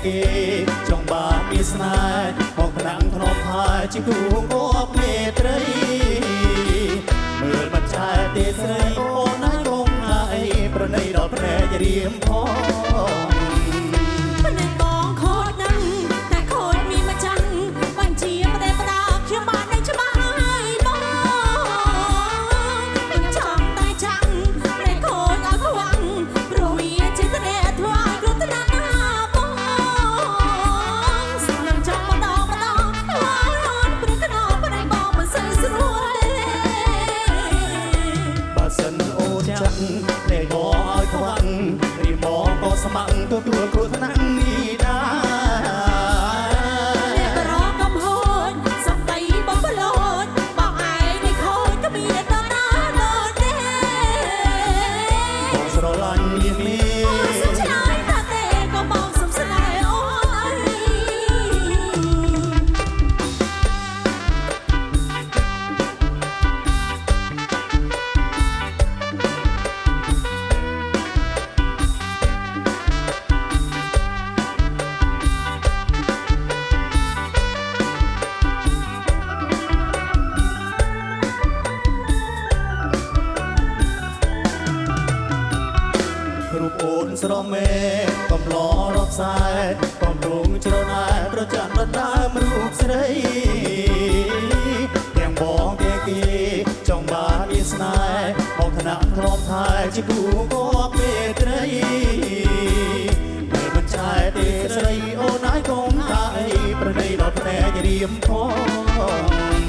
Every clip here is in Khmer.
គេចង់បានមានស្នេហ៍មកប្រាំងធ្នមផាជាគូគប់មេត្រីមើលមិនឆែកទេស្រីអូនណាយកុំហើយប្រណីដល់ព្រែករៀមផងđể bỏ ơi khoan thì bỏ có sao mặn tôi tua của thân ăn đi đã để có rõ cầm hôn sắp tay bóng bờ lộn bỏ ai để khôi có bị nó đã đột đế bỏ sao lạnh yên mi sao trái ta tê có mong sống sai ôi រូបអូនស្រមេកំឡរកខ្សែកំពុងច្រណែប្រចាំដណ្ដើមរូបស្រីទាំងបងទាំងគេចង់បានមានស្នេហ៍មកថ្នាក់ធ្លាប់ថែជាគូគប់មេត្រីមើលមិនឆែកទេស្រីអូនហើយកុំថាអីប្រណីដល់ភ្នែករៀមផង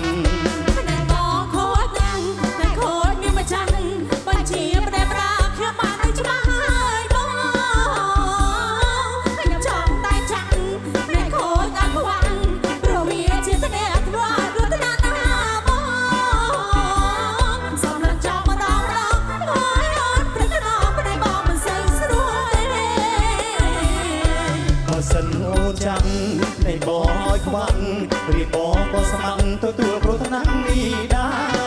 សិនអូនចាំនៃបងឲ្យខ្វាន់រៀបបងក៏ស្ម័គ្រទទួលព្រោះថ្នាក់នេះដែរ